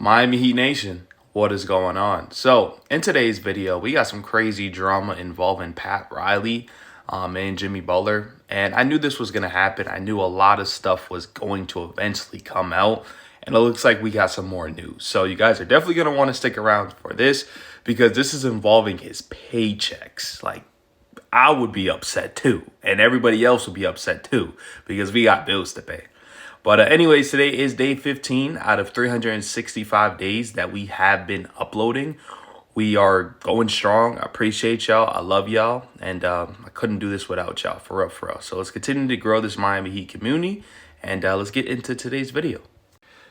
Miami Heat Nation, what is going on? So, in today's video, we got some crazy drama involving Pat Riley and Jimmy Butler. And I knew this was going to happen. I knew a lot of stuff was going to eventually come out. And it looks like we got some more news. So, you guys are definitely going to want to stick around for this because this is involving his paychecks. Like, I would be upset too. And everybody else would be upset too because we got bills to pay. But anyways, today is day 15 out of 365 days that we have been uploading. We are going strong. I appreciate y'all. I love y'all. And I couldn't do this without y'all, for real. So let's continue to grow this Miami Heat community. And let's get into today's video.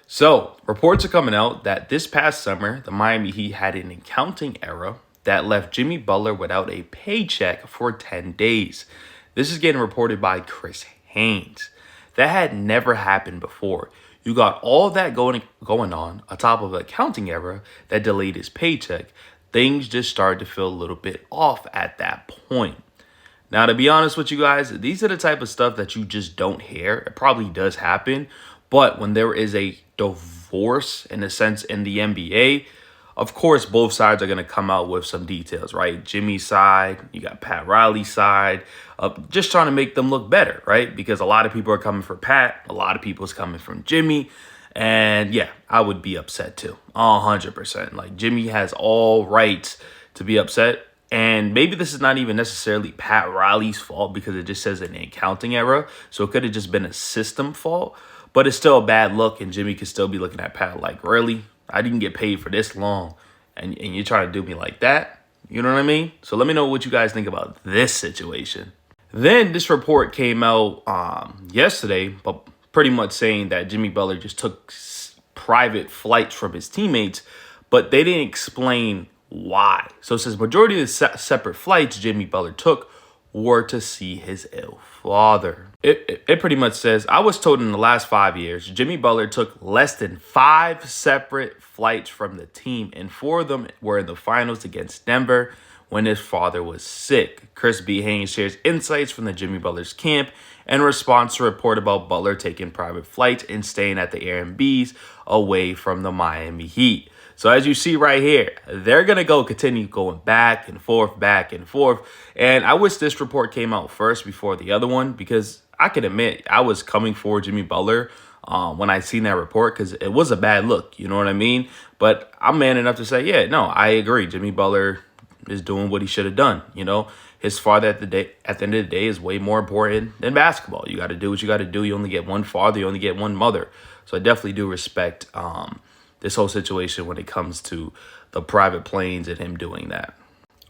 So reports are coming out that this past summer, the Miami Heat had an accounting error that left Jimmy Butler without a paycheck for 10 days. This is getting reported by Chris Haynes. That had never happened before. You got all that going on top of an accounting error that delayed his paycheck. Things just started to feel a little bit off at that point. Now, to be honest with you guys, these are the type of stuff that you just don't hear. It probably does happen. But when there is a divorce, in a sense, in the NBA, of course, both sides are going to come out with some details, right? Jimmy's side, you got Pat Riley's side, just trying to make them look better, right? Because a lot of people are coming for Pat, a lot of people is coming from Jimmy, and yeah, I would be upset too, 100%. Like, Jimmy has all rights to be upset, and maybe this is not even necessarily Pat Riley's fault because it just says an accounting error, so it could have just been a system fault, but it's still a bad look, and Jimmy could still be looking at Pat like, really? I didn't get paid for this long, and you're trying to do me like that? You know what I mean? So let me know what you guys think about this situation. Then this report came out yesterday, but pretty much saying that Jimmy Butler just took private flights from his teammates, but they didn't explain why. So it says majority of the separate flights Jimmy Butler took were to see his ill father. It pretty much says, I was told in the last 5 years, Jimmy Butler took less than 5 separate flights from the team, and 4 of them were in the finals against Denver when his father was sick. Chris B. Haynes shares insights from the Jimmy Butler's camp in response to a report about Butler taking private flights and staying at the Airbnbs away from the Miami Heat. So as you see right here, they're going to continue going back and forth. And I wish this report came out first before the other one, because I can admit I was coming for Jimmy Butler when I seen that report, because it was a bad look. You know what I mean? But I'm man enough to say, yeah, no, I agree. Jimmy Butler is doing what he should have done. You know, his father at the end of the day is way more important than basketball. You got to do what you got to do. You only get one father. You only get one mother. So I definitely do respect this whole situation when it comes to the private planes and him doing that.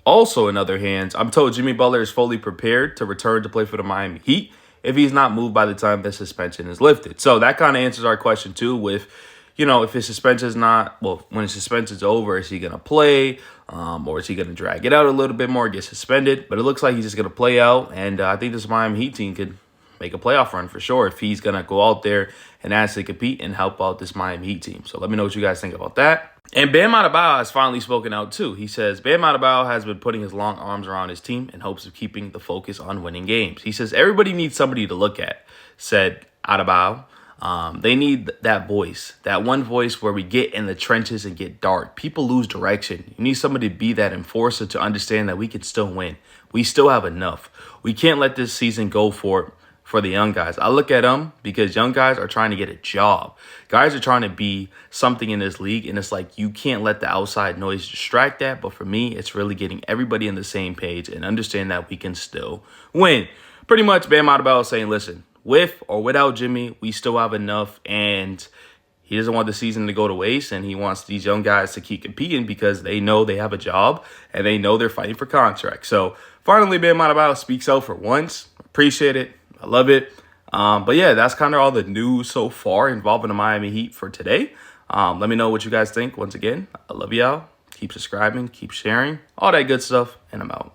Also, in other hands, I'm told Jimmy Butler is fully prepared to return to play for the Miami Heat if he's not moved by the time the suspension is lifted. So that kind of answers our question too with, you know, if his suspension is not, well, when his suspension is over, is he going to play or is he going to drag it out a little bit more, get suspended? But it looks like he's just going to play out. And I think this Miami Heat team could make a playoff run for sure if he's going to go out there and actually compete and help out this Miami Heat team. So let me know what you guys think about that. And Bam Adebayo has finally spoken out too. He says, Bam Adebayo has been putting his long arms around his team in hopes of keeping the focus on winning games. He says, everybody needs somebody to look at, said Adebayo. They need that voice, that one voice where we get in the trenches and get dark. People lose direction. You need somebody to be that enforcer to understand that we can still win. We still have enough. We can't let this season go for the young guys. I look at them because young guys are trying to get a job. Guys are trying to be something in this league, and it's like you can't let the outside noise distract that. But for me, it's really getting everybody on the same page and understand that we can still win. Pretty much Bam Adebayo saying, listen, with or without Jimmy, we still have enough, and he doesn't want the season to go to waste, and he wants these young guys to keep competing because they know they have a job and they know they're fighting for contracts. So finally, Bam Adebayo speaks out for once. Appreciate it. I love it. But yeah, that's kind of all the news so far involving the Miami Heat for today. Let me know what you guys think. Once again, I love y'all. Keep subscribing, keep sharing, all that good stuff, and I'm out.